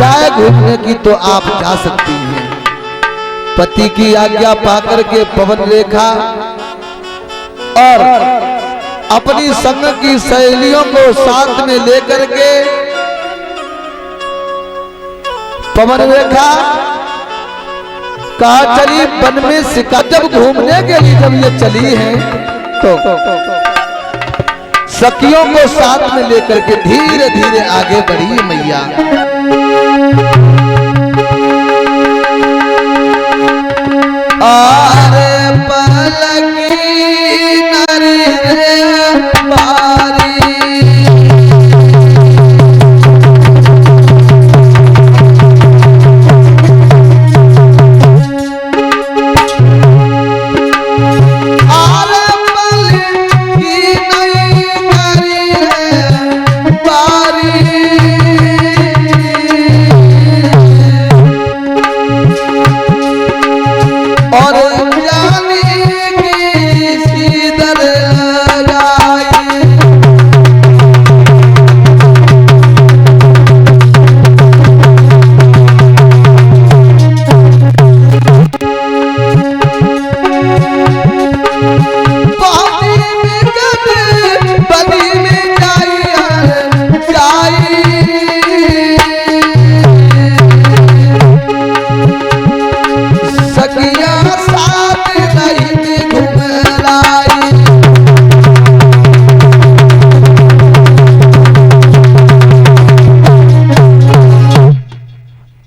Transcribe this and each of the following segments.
इच्छा है घूमने की तो आप जा सकती हैं। पति की आज्ञा पाकर के पवन रेखा और अपनी संग की सहेलियों को साथ में लेकर के पवन रेखा कहा चली वन में सिका। जब घूमने के लिए जब ये चली है तो सखियों को साथ में लेकर के धीरे धीरे आगे बढ़ी मैया। आरे पलकी नरी रे मारी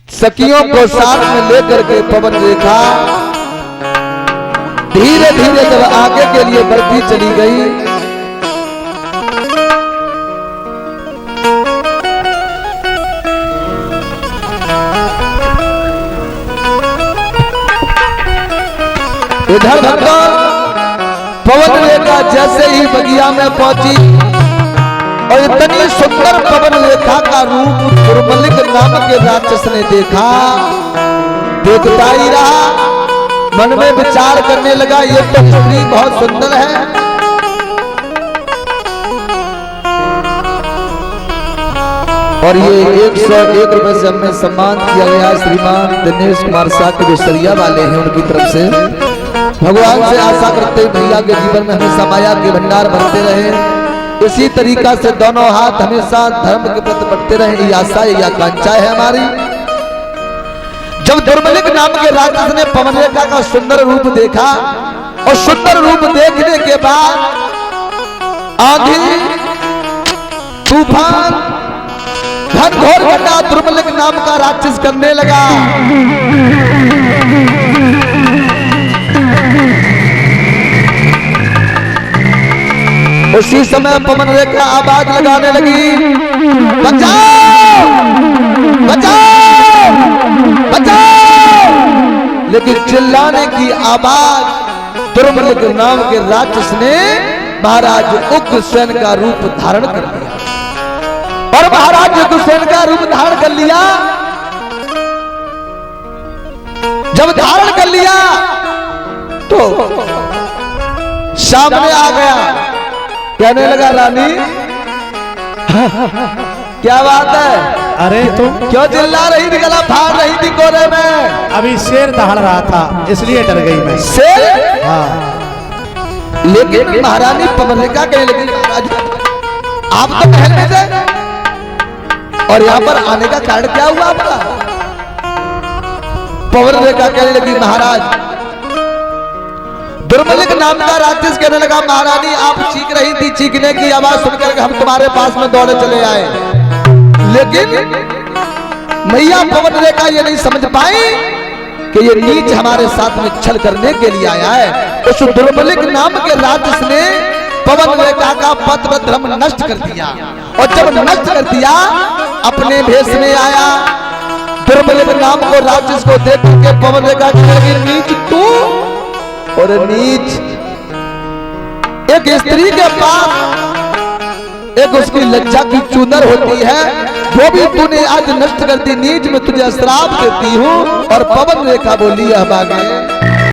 सखियों को साथ में लेकर के पवन रेखा धीरे धीरे जब आगे के लिए बढ़ती चली गई इधर भक्तों पवन रेखा जैसे ही बगिया में पहुंची और इतनी सुंदर पवन रेखा का रूप दुर्मलिक नामक के राक्षस ने देखा। देखता ही रहा, मन में विचार करने लगा ये तो स्त्री बहुत सुंदर है। और ये 101 रुपए से हमें सम्मान किया गया श्रीमान दिनेश कुमार शाह के जो सरिया वाले हैं उनकी तरफ से। भगवान से आशा करते हैं भैया के जीवन में हमेशा माया के भंडार भरते रहे, इसी तरीका से दोनों हाथ हमेशा धर्म के प्रति बढ़ते रहे, ये आशा ये आकांक्षा है हमारी। जब दुर्मलिक नाम के राक्षस ने पवन रेखा का सुंदर रूप देखा और सुंदर रूप देखने के बाद आंधी तूफान घनघोर घटा दुर्मलिक नाम का राक्षस करने लगा। उसी समय पवन रेखा आवाज लगाने लगी, बचाओ बचाओ बचाओ। लेकिन चिल्लाने की आवाज दुर्मलिक नाम के राक्षस ने महाराज उग्रसेन का रूप धारण कर लिया। और महाराज उग्रसेन का रूप धारण कर लिया, जब धारण कर लिया तो सामने आ गया, कहने लगा रानी क्या बात है? अरे तुम क्यों चिल्ला रही थी, गला फाड़ रही थी कोरे में? अभी शेर दहाड़ रहा था इसलिए डर गई मैं। शेर? हाँ। लेकिन महारानी पवन रेखा कहने लगी महाराज आप तो महल में थे और यहाँ पर आने का कारण क्या हुआ आपका? पवन रेखा कहने लगी महाराज दुर्मलिक नाम का राक्षस कहने लगा महारानी आप चीख रही थी, चीखने की आवाज सुनकर हम तुम्हारे पास में दौड़े चले आए। लेकिन मैया पवन रेखा ये नहीं समझ पाई कि ये नीच हमारे साथ में छल करने के लिए आया है। उस दुर्मलिक नाम के राक्षस ने पवन रेखा का पत्र धर्म नष्ट कर दिया और जब नष्ट कर दिया अपने भेष में आया। दुर्मलिक नाम को राक्षस को देख के पवन रेखा की नीच तू और नीच एक स्त्री के पास एक उसकी लज्जा की चूनर होती है, वो भी तूने आज नष्ट कर दी। नीच में तुझे श्राप देती हूँ। और पवन रेखा बोली अब आगे